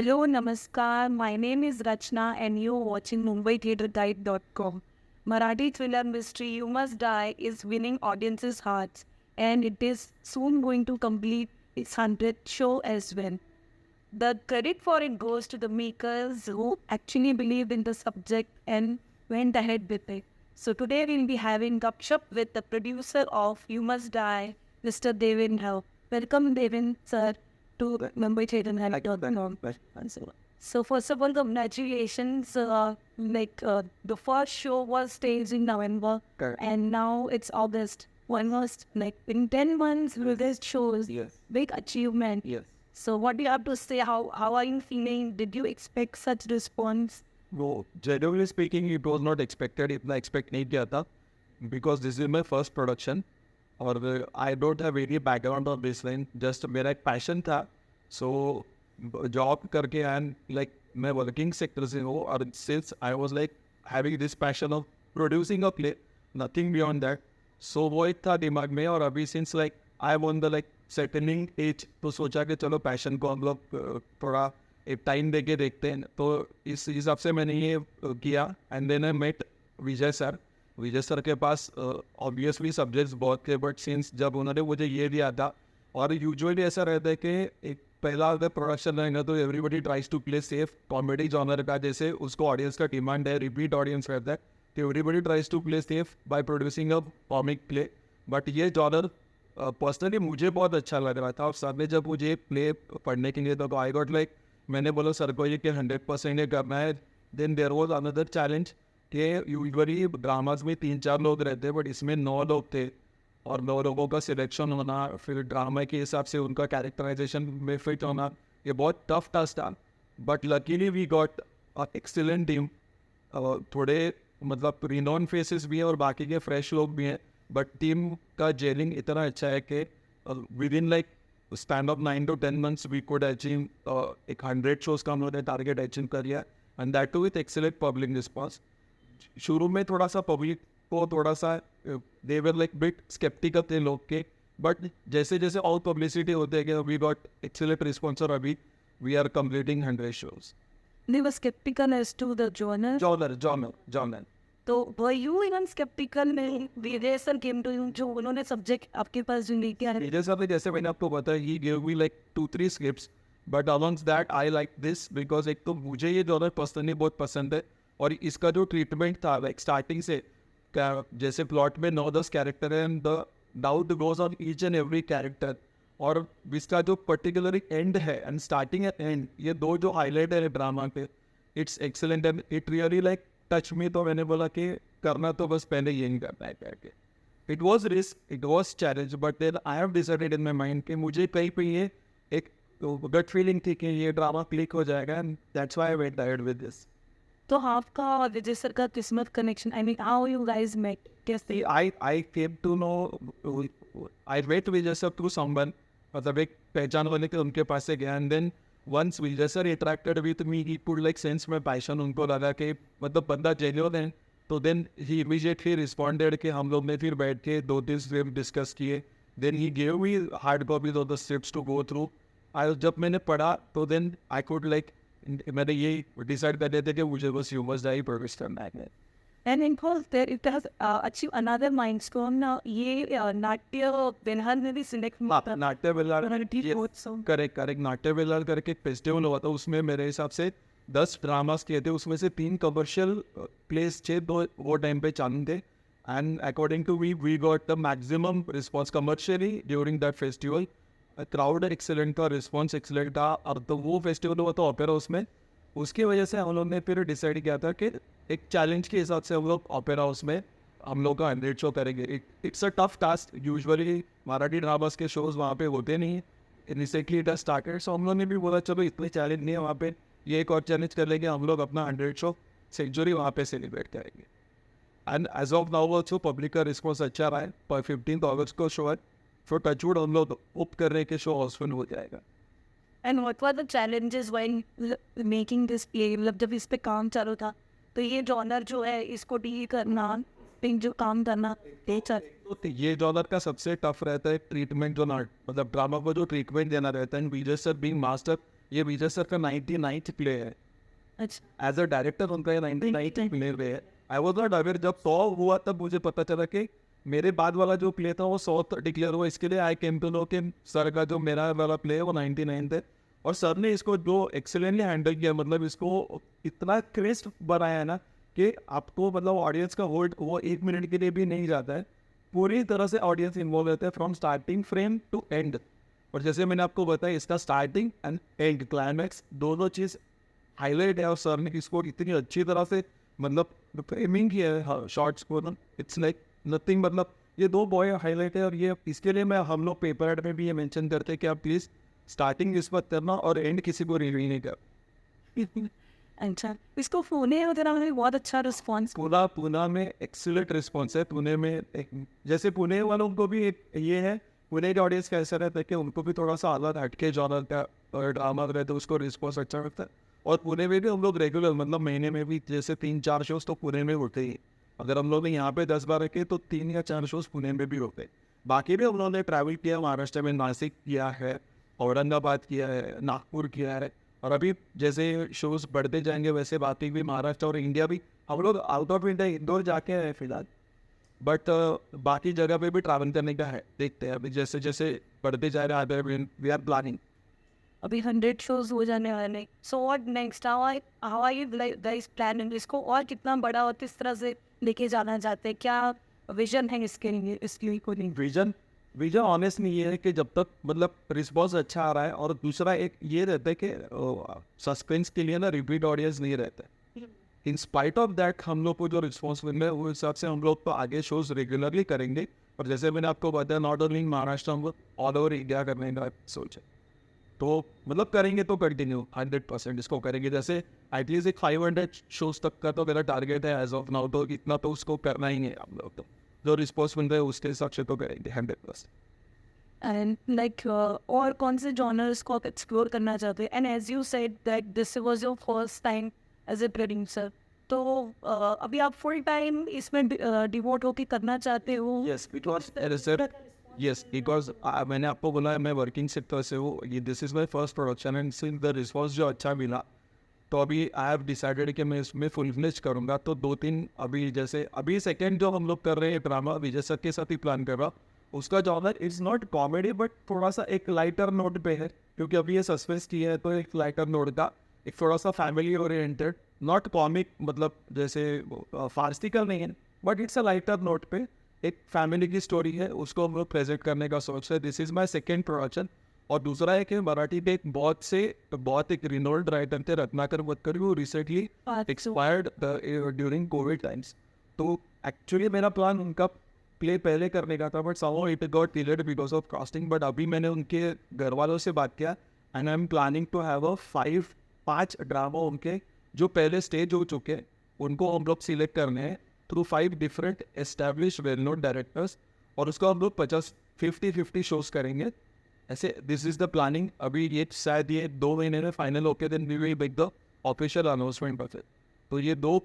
Hello, Namaskar. My name is Rachna, and you're watching MumbaiTheatreGuide.com. Marathi thriller mystery You Must Die is winning audiences' hearts, and it is soon going to complete its 100th show as well. The credit for it goes to the makers who actually believed in the subject and went ahead with it. So today we'll be having Gupshup with the producer of You Must Die, Mr. Devin Rao. Welcome, Devin, sir, to MumbaiTheatreGuide.com. So first of all, congratulations. The first show was staged in November, Correct. and now it's August. Almost like in 10 months, released shows. Yes. Big achievement. Yes. So what do you have to say? How are you feeling? Did you expect such response? No, generally speaking, it was not expected. इतना expect नहीं किया था because this is my first production और I don't have any background on this line. Just मेरा एक passion था. So job करके and like मैं working sector से हूँ और since I was like having this passion of producing a play, nothing beyond that. So वो एक था दिमाग में और अभी since like I'm on the like settling age तो सोचा कि चलो passion को हम लोग थोड़ा एक टाइम दे के देखते हैं. तो इस हिसाब से मैंने ये किया and then I met Vijay sir के पास ऑब्वियसली सब्जेक्ट्स बहुत थे बट सिंस जब उन्होंने मुझे ये दिया था और यूजुअली ऐसा रहता है कि एक पहला अगर प्रोडक्शन रहेगा तो everybody tries to play safe comedy genre का जैसे उसको ऑडियंस का डिमांड है रिपीट ऑडियंस रहता है तो everybody tries to play safe by producing a comic play but ये जॉनर पर्सनली मुझे बहुत अच्छा लग रहा था और सर ने जब मुझे प्ले पढ़ने के लिए तो आई गॉट लाइक मैंने बोला सर को ये कि 100% ये करना है. Then there was another challenge कि यूजुअली ड्रामाज में 3-4 लोग रहते हैं बट इसमें 9 लोग थे और 9 लोगों का सिलेक्शन होना फिर ड्रामा के हिसाब से उनका कैरेक्टराइजेशन में फिट होना ये बहुत टफ टास्क था but luckily we got excellent team. थोड़े मतलब रिनोन फेसेस भी हैं और बाकी के फ्रेश लोग भी हैं बट टीम का जेलिंग इतना अच्छा है कि with in like span of 9 to 10 months we could achieve एक 100 shows का हमने टारगेट अचीव कर लिया and that too with excellent public response. शुरू में थोड़ा सा पब्लिक को थोड़ा सा they were like bit sceptical थे लोग के बट जैसे जैसे और पब्लिसिटी होते है कि वी गॉट एक्सीलेंट रिस्पॉन्स और अभी we are completing 100 shows. They were skeptical as to the genre. Genre तो were you even skeptical when Vijay sir came to you जो उन्होंने सब्जेक्ट आपके पास जो लेके आए? विजय सर ने जैसे मैंने आपको बताया ही give me like 2-3 scripts but alongs that I like this because एक तो मुझे ये जॉनर पर्सनली बहुत पसंद है और इसका जो ट्रीटमेंट था लाइक स्टार्टिंग से जैसे प्लॉट में 9-10 कैरेक्टर है and the doubt goes on each and every character और इसका जो पर्टिकुलर एंड है एंड स्टार्टिंग एंड एंड ये दो जो हाईलाइट है ड्रामा पे it's excellent and it really like touch में. तो मैंने बोला कि करना तो बस पहले यही करना है करके. It was risk it was challenge but then I have decided in my mind कि मुझे कहीं पे ये एक गट फीलिंग थी कि ये ड्रामा क्लिक हो जाएगा and that's why I went ahead with this. तो आपका और विजय सर का किस्मत connection I mean how you guys met कैसे? I came to know I met Vijay sir through someone मतलब एक पहचान वाले के उनके पास से गया and then once Vijay sir interacted with me he put like sense my passion उनको लगा कि मतलब बंदा genuine है तो then he immediately responded कि हम लोग ने फिर बैठ के 2-3 स्क्रिप्ट डिस्कस किए then he gave me hard copies of the scripts to go through. जब मैंने पढ़ा तो then I could like मैंने ये डिसाइड कर लिया था कि मुझे बस You Must Die प्रोड्यूस करना है. And in course there it has achieved another milestone. ये नाट्य बेनहर में भी सिलेक्ट नाट्य बेलार महोत्सव करेक्ट नाट्य बेलार करके एक फेस्टिवल हुआ था उसमें मेरे हिसाब से 10 ड्रामास किए थे उसमें से 3 कमर्शियल प्लेस थे दो वो टाइम पे चालू थे and according to we got the maximum response commercially during that festival. Crowd excellent था रिस्पॉन्स एक्सीलेंट था और तो वो फेस्टिवल हुआ था ओपेरा उसमें उसकी वजह से हम लोग ने फिर डिसाइड किया था कि एक चैलेंज के हिसाब से हम लोग ओपेरा हाउस में हम लोग का 100 शो करेंगे. It's a tough task usually Marathi dramas के शोज वहाँ पे होते नहीं है रिसेंटली इट स्टार्टेड सो हम लोग ने भी बोला चलो इतने चैलेंज नहीं है वहाँ पे ये एक और चैलेंज कर लेंगे हम लोग अपना 100 शो सेंचुरी वहाँ पे सेलिब्रेट करेंगे and as of now also public का रिस्पॉन्स अच्छा रहा है पर 15 अगस्त को शो है फिर टचवुड हम लोग उप कर रहे हैं कि शो हाउसफुल हो जाएगा. And what were the challenges when making this play? मतलब जब इस पे काम चालू था तो ये जॉनर जो है इसको डील करना पे जो काम करना तो ये जॉनर का सबसे टफ रहता है ट्रीटमेंट जो मतलब ड्रामा को जो ट्रीटमेंट देना रहता है. विजय सर बीइंग मास्टर ये विजय सर का 99th प्ले है। अच्छा। एज अ डायरेक्टर उनका ये 99th प्ले है। आई वॉज नॉट अवेयर, जब 100 हुआ तब मुझे पता चला कि मेरे बाद वाला जो प्ले था वो 100 डिक्लेयर हुआ। इसके लिए आई केम टू नो कि सर का जो मेरा वाला प्ले है वो 99 है, और सर ने इसको जो एक्सेलेंटली हैंडल किया, मतलब इसको इतना क्रिस्प बनाया है ना कि आपको मतलब ऑडियंस का होल्ड वो 1 मिनट के लिए भी नहीं जाता है। पूरी तरह से ऑडियंस इन्वॉल्व रहता है from starting frame to end. और जैसे मैंने आपको बताया, इसका स्टार्टिंग एंड एंड क्लाइमैक्स दोनों चीज़ हाईलाइट है, और सर ने इसको इतनी अच्छी तरह से मतलब फ्रेमिंग किया है शॉर्ट्स को ना, इट्स लाइक नथिंग। मतलब ये दो बॉय हाईलाइट है, और ये इसके लिए मैं हम लोग पेपर एड में भी ये मेंशन करते हैं कि आप प्लीज़ स्टार्टिंग इस वक्त करना और एंड किसी को रिव्यू नहीं कर। अच्छा, इसको पुणे वगैरह में बहुत अच्छा रिस्पॉन्स। पुणे में एक्सीलेंट रिस्पॉन्स है। पुणे में जैसे पुणे वालों को भी एक ये है, पुणे के ऑडियंस कैसा रहता है कि उनको भी थोड़ा सा अलग हटके जॉनर का ड्रामा रहता है, उसको रिस्पॉन्स अच्छा रहता है। और पुणे में भी हम लोग रेगुलर मतलब महीने में भी जैसे 3-4 शोज तो पुणे में होते ही। अगर हम लोग ने यहाँ पे 10-12 के तो 3 या 4 शोज पुणे में भी होते हैं। बाकी भी हम लोगों ने ट्रैवल किया, महाराष्ट्र में नासिक किया है, औरंगाबाद किया है, नागपुर किया है, और अभी जैसे शोज बढ़ते जाएंगे वैसे बाकी भी महाराष्ट्र और इंडिया भी हम लोग आउट ऑफ इंडिया इंदौर जाके आए फिलहाल। बट बाकी जगह पे भी ट्रैवल करने का है, देखते हैं अभी जैसे जैसे बढ़ते जा रहे हैं, वी आर प्लानिंग। अभी 100 शोज हो जाने वाले। So what next, how are you guys planning इसको और कितना बड़ा और किस तरह से लेके जाना चाहते हैं, क्या विजन है इसके लिए, इसलिए को नहीं। विजन ऑनेस्टली ये है कि जब तक मतलब रिस्पॉन्स अच्छा आ रहा है, और दूसरा एक ये रहता है कि सस्पेंस के लिए ना रिपीट ऑडियंस नहीं रहता है। इन स्पाइट ऑफ दैट हम लोग को जो रिस्पॉन्स मिल रहा है, वो हिसाब से हम लोग तो आगे शोज रेगुलरली करेंगे। और जैसे मैंने आपको बताया, नॉट ओनली महाराष्ट्र, हम ऑल ओवर इंडिया करने का सोच है। तो मतलब करेंगे तो कंटिन्यू 100% इसको करेंगे। जैसे एटलीस्ट एक 500 शोज तक का तो मेरा टारगेट है एज ऑफ नाउ, तो इतना तो उसको करना ही है हम लोग। तो जो रिस्पॉन्स मिल रहा है उसके हिसाब से तो करेंगे 100%। एंड लाइक और कौन से जॉनर्स को आप एक्सप्लोर करना चाहते हैं, and as you said that this was your first time as a producer, तो अभी आप फुल टाइम इसमें डिवोट होके करना चाहते हो। यस बिकॉज मैंने आपको बोला है मैं वर्किंग सेक्टर से हूँ, ये this is my first production, and since the response जो अच्छा मिला तो अभी आई हैव डिसाइडेड कि मैं इसमें फुल फ्लेज करूँगा। तो 2-3 अभी जैसे अभी सेकेंड जो हम लोग कर रहे हैं ड्रामा विजय सर के साथ ही प्लान कर रहा, उसका genre is not comedy but थोड़ा सा एक लाइटर नोट पे है, क्योंकि अभी ये सस्पेंस की है तो एक लाइटर नोट का, एक थोड़ा सा फैमिली ओरिएंटेड, नॉट कॉमिक मतलब जैसे फार्स्टिकल नहीं है, but it's a lighter note पे एक फैमिली की स्टोरी है, उसको हम लोग प्रेजेंट करने का सोच रहे हैं। This is my second production. और दूसरा है कि मराठी पे एक बहुत एक रिनोल्ड राइटर थे रत्नाकर वतकर, वो recently expired during Covid times. तो एक्चुअली मेरा प्लान उनका प्ले पहले करने का था, but somehow it got delayed because of casting. But अभी मैंने उनके घर वालों से बात किया, and I am planning to have a 5 drama उनके जो पहले स्टेज हो चुके हैं, उनको हम लोग सिलेक्ट करने हैं through 5 different establish well known directors, और उसको हम लोग 50-50 शोज करेंगे ऐसे। This is the planning. अभी ये शायद ये 2 महीने में फाइनल होके then we will make the official announcement of it. तो ये 2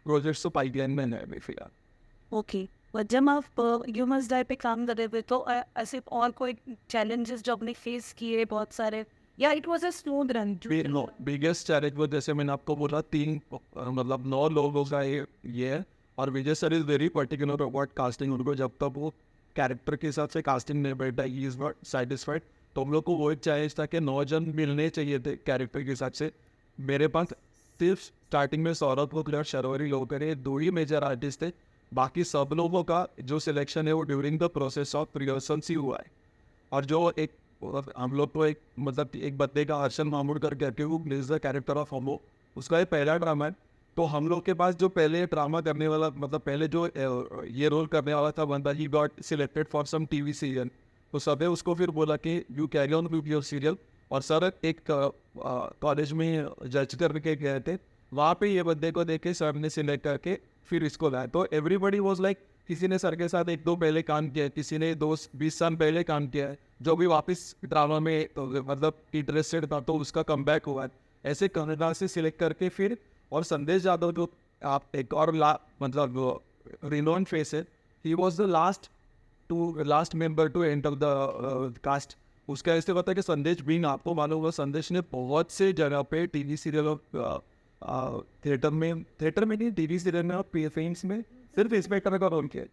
प्रोजेक्ट्स तो पाइपलाइन में है अभी फिलहाल। ओके, जब आप यू मस्ट डाई पे काम कर रहे थे तो ऐसे और कोई चैलेंजेस जो आपने फेस किए बहुत सारे, या it was a smooth run? No, biggest challenge वो जैसे मैंने आपको बोला 3 मतलब 9 लोगों का ये है, और Vijay sir is very particular about casting. उनको जब तक वो कैरेक्टर के हिसाब से कास्टिंग नहीं बैठा, ही इज़ नॉट सेटिस्फाइड। तो हम लोग को वो एक चैलेंज था कि 9 जन मिलने चाहिए थे कैरेक्टर के हिसाब से। मेरे पास सिर्फ स्टार्टिंग में सौरभ कोकल और शर्वरी लोकर, 2 ही मेजर आर्टिस्ट थे। बाकी सब लोगों का जो सिलेक्शन है वो during the process of rehearsals ही हुआ है। और जो एक हम लोग को एक मतलब एक बंदे का हर्षन मामूड करके कहते हैं, वो प्लेज द कैरेक्टर ऑफ होमो, उसका ये पहला ड्रामा है। तो हम लोग के पास जो पहले ड्रामा करने वाला मतलब पहले जो ये रोल करने वाला था बंदा, he got selected for some TV serial. तो सब है उसको फिर बोला कि you carry on with your serial. और सर एक कॉलेज में जज करके गए थे, वहाँ पे ये बंदे को देख के सर ने सिलेक्ट करके फिर इसको लाया। तो एवरीबडी वॉज लाइक, किसी ने सर के साथ 1-2 पहले काम किया है, किसी ने 20 साल पहले काम किया है, जो भी वापस ड्रामा में तो मतलब इंटरेस्टेड था तो उसका कमबैक हुआ है। ऐसे कनाडा से सिलेक्ट करके फिर, और संदेश यादव जो आप एक और मतलब रिनोन फेस है, he was the last member to enter the cast. उसका ऐसे होता है कि संदेश बिंग, आपको मालूम होगा, संदेश ने बहुत से जगह पे टीवी सीरियल और थिएटर में नहीं, टीवी सीरियल में और फिल्म्स में सिर्फ इंस्पेक्टर का रोल किया।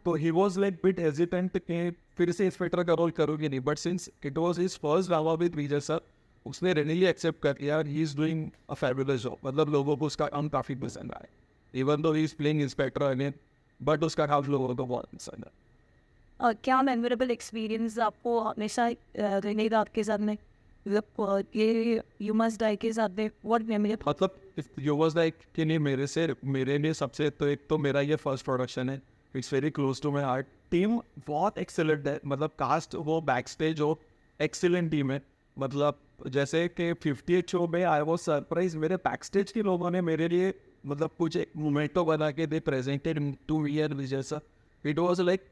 तो he was like bit hesitant कि फिर से इंस्पेक्टर का रोल करोगे नहीं, but since it was his first drama with Vijay sir, उसने रियली एक्सेप्ट कर लिया। He is doing a fabulous job, मतलब लोगों को उसका काम काफ़ी पसंद आया, even though he is playing inspector again, but उसका काम लोगों को बहुत पसंद है। क्या मेमोरेबल एक्सपीरियंस आपको हमेशा रहेगा आपके साथ में, मतलब ये यू मस्ट डाई के साथ में व्हाट मेमोरी? मतलब यू वाज लाइक कि नहीं, मेरे लिए सबसे, तो एक तो मेरा ये फर्स्ट प्रोडक्शन है, it's very close to my heart. Team बहुत एक्सेलेंट है, मतलब कास्ट हो, बैक स्टेज हो, एक्सेलेंट टीम है। मतलब जैसे कि 58 शो में आई वॉज सरप्राइज, मेरे बैक स्टेज के लोगों ने मेरे लिए मतलब कुछ एक मोमेंटो बना के they presented to me and Vijay sir. It was like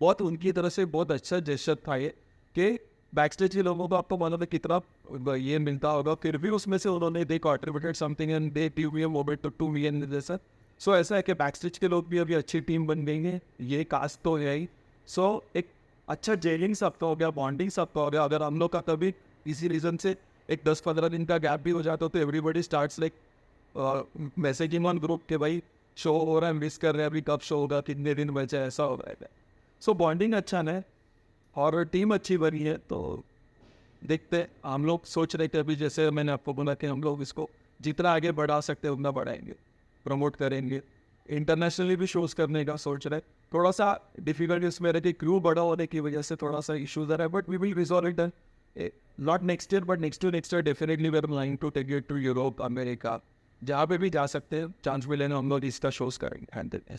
बहुत उनकी तरफ से बहुत अच्छा जेस्चर था ये, कि बैक स्टेज के लोगों को आपको मालूम है कितना ये मिलता होगा, फिर भी उसमें से उन्होंने they contributed something and they give me a moment to me and Vijay sir. So ऐसा है कि बैक स्टेज के लोग भी अभी अच्छी टीम बन गई है, ये कास्ट तो है ही। सो एक अच्छा जेलिंग सबका हो गया, बॉन्डिंग सबका हो गया। अगर हम लोग का कभी इसी रीज़न से एक 10-15 दिन का गैप भी हो जाता तो everybody starts like messaging on group के भाई शो हो रहा है, मिस कर रहे हैं, अभी कब शो होगा, कितने दिन बचे, ऐसा हो रहा है। सो बॉन्डिंग अच्छा है और टीम अच्छी बनी है। तो देखते हैं, हम लोग सोच रहे थे अभी, जैसे मैंने आपको बोला कि हम लोग इसको जितना आगे बढ़ा सकते हैं उतना बढ़ाएंगे, प्रमोट करेंगे, इंटरनेशनली भी शोज करने का सोच रहे हैं। थोड़ा सा डिफिकल्ट इसमें रहती, क्रू बड़ा होने की वजह से थोड़ा सा इशूज आ रहा है, but we will resolve it not next year but next year definitely we are planning to take it to Europe, America, जहाँ पे भी जा सकते हैं, चांस मिले ना हम लोग इसका शोज करेंगे handle.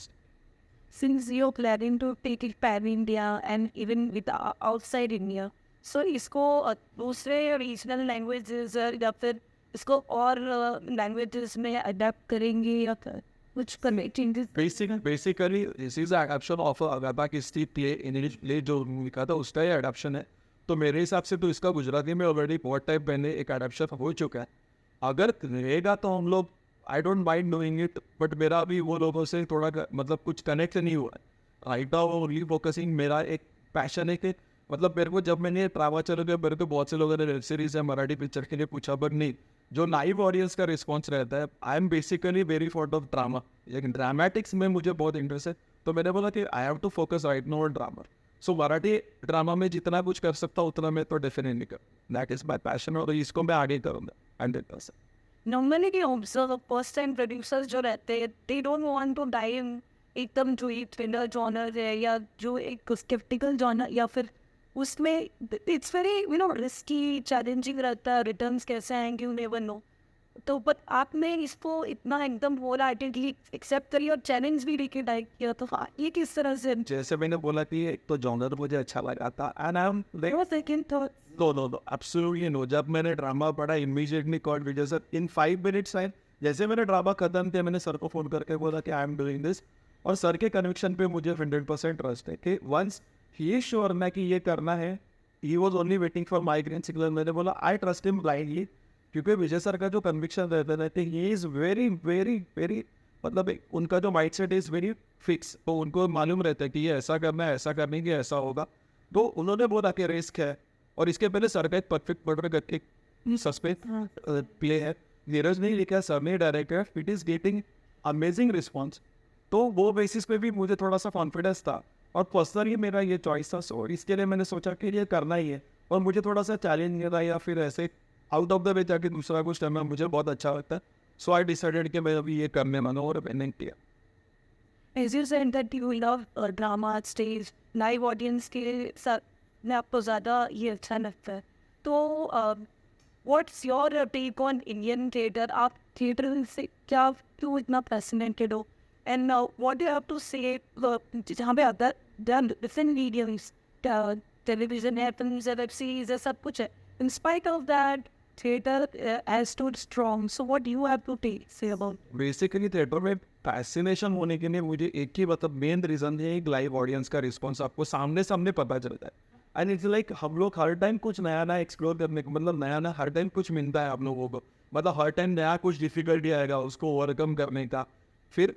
Since you're planning to take it pan India and even with outside India, so इसको दूसरे रीजनल लैंग्वेजेस या फिर इसको और लैंग्वेजेस में अडेप्ट करेंगे या फिर कुछ करने changes? Basically this is adaptation of Agatha Christie play English play जो लिखा था उसका ही अडैप्शन है। तो मेरे हिसाब से तो इसका गुजराती में ऑलरेडी बहुत टाइम पहले एक अडैप्शन हो चुका है। अगर रहेगा तो हम लोग I don't mind doing it, but मेरा अभी वो लोगों से थोड़ा मतलब कुछ कनेक्ट नहीं हुआ है राइट नाउ। ओनली फोकसिंग, मेरा एक पैशन है कि मतलब मेरे को जब मैंने ड्रामा चल गया, मेरे को बहुत से लोगों ने वेब सीरीज या मराठी पिक्चर के लिए पूछा, बट नहीं, जो लाइव ऑडियंस का रिस्पॉन्स रहता है। I am basically very fond of drama, लेकिन ड्रामेटिक्स में मुझे बहुत इंटरेस्ट है। तो मैंने बोला कि I have to focus right now on drama. So Marathi drama में जितना कुछ कर सकता हूँ उतना मैं तो डेफिनेटली कर, दैट इज माई पैशन, और इसको मैं आगे करूँगा 100%। नॉर्मली के ऑब्जर्व फर्स्ट टाइम प्रोड्यूसर्स जो रहते हैं they don't want to dive एकदम जो ये थ्रिलर जॉनर है या जो एक स्केप्टिकल जॉनर, या फिर उसमें इट्स वेरी रिस्की चैलेंजिंग रहता है, रिटर्न्स कैसे आएंगे यू नेवर नो। तो बट आपने इसको इतना एकदम होल हार्टेडली एक्सेप्ट करी और चैलेंज भी लेके डाइव किया, तो ये किस तरह से? जैसे मैंने बोला कि एक तो जॉनर मुझे अच्छा लगा था, and I am like second thought no absolutely no. जब मैंने ड्रामा पढ़ा immediately called Vijay sir in 5 minutes time. जैसे मैंने ड्रामा खत्म किया, मैंने सर को फोन करके बोला कि आई एम डूइंग दिस, और सर के कन्विक्शन पे मुझे 100% ट्रस्ट है कि वंस ही इज श्योर ना कि ये करना है, he was only waiting for my green signal. मैंने बोला आई ट्रस्ट हिम ब्लाइंडली, क्योंकि विजय सर का जो कन्विक्शन रहता है, he is very very very, मतलब उनका जो mind set is very fix. तो उनको मालूम रहता है कि ये ऐसा करना है, ऐसा करने की ऐसा होगा। तो उन्होंने बोला कि रिस्क है, और इसके पहले सर का एक परफेक्ट मर्डर करके सस्पेंस प्ले है, नीरज नहीं लिखा, सर ने director, it is getting amazing response. तो वो बेसिस पे भी मुझे थोड़ा सा कॉन्फिडेंस था, और पर्सनली मेरा ये चॉइस था। सो इसके लिए मैंने सोचा कि ये करना ही है, और मुझे थोड़ा सा चैलेंज मिला या फिर ऐसे आउट ऑफ द वे जाके दूसरा कुछ करना मुझे बहुत अच्छा लगता है। सो आई डिसाइडेड कि मैं अभी ये करने वाला हूँ, और मैंने किया। As you said that you love drama, stage, live audience के साथ में आपको ज़्यादा ये अच्छा लगता है। तो what's your take on Indian theatre? आप थिएटर से क्या क्यों इतना फैसिनेटेड हो? And what you have to say जहाँ पे आता है डिफरेंट मीडियम्स, टेलीविजन है, फिल्म्स है, वेब सीरीज है, सब कुछ है, in spite of that theatre has stood strong. So what you have to say about? Basically theatre में फैसिनेशन होने के लिए मुझे एक ही मतलब मेन रीज़न है, एक लाइव ऑडियंस का रिस्पॉन्स आपको सामने सामने पता चलता है। एंड इट्स लाइक हम लोग हर टाइम कुछ नया नया एक्सप्लोर करने को, मतलब नया नया हर टाइम कुछ मिलता है हम लोगों को, मतलब हर टाइम नया कुछ डिफिकल्टी आएगा उसको ओवरकम करने का। फिर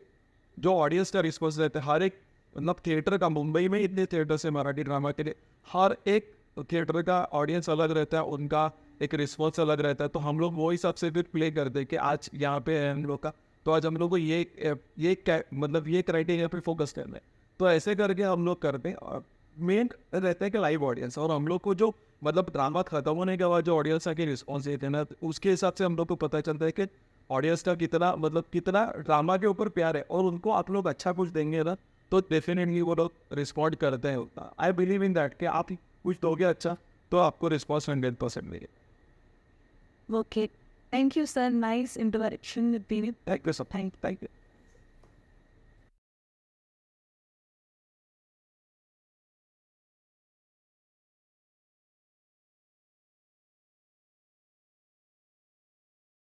जो ऑडियंस का रिस्पॉन्स रहता है हर एक, मतलब थिएटर का, मुंबई में इतने थिएटर्स है मराठी ड्रामा के लिए, हर एक थिएटर का ऑडियंस अलग रहता है, उनका एक रिस्पॉन्स अलग रहता है, तो हम लोग वो हिसाब से फिर प्ले करते हैं कि आज यहाँ पे है हम लोग का, तो आज हम लोग को मतलब ये क्राइटेरिया पे फोकस करना है। तो ऐसे करके हम लोग करते हैं। और मेन रहता है कि लाइव ऑडियंस, और हम लोग को जो मतलब ड्रामा खत्म होने के बाद जो ऑडियंस आके रिस्पॉन्स देते हैं ना, उसके हिसाब से हम लोग को पता चलता है कि ऑडियंस का कितना ड्रामा के ऊपर प्यार है, और उनको आप लोग अच्छा कुछ देंगे ना, तो डेफिनेटली वो लोग रिस्पॉन्ड करते हैं उतना। आई बिलीव इन दैट कि आप कुछ दोगे अच्छा, तो आपको रिस्पॉन्स 100% मिलेगा। Okay. Thank you, sir. Nice interaction with you. Thank you सब, थैंक यू।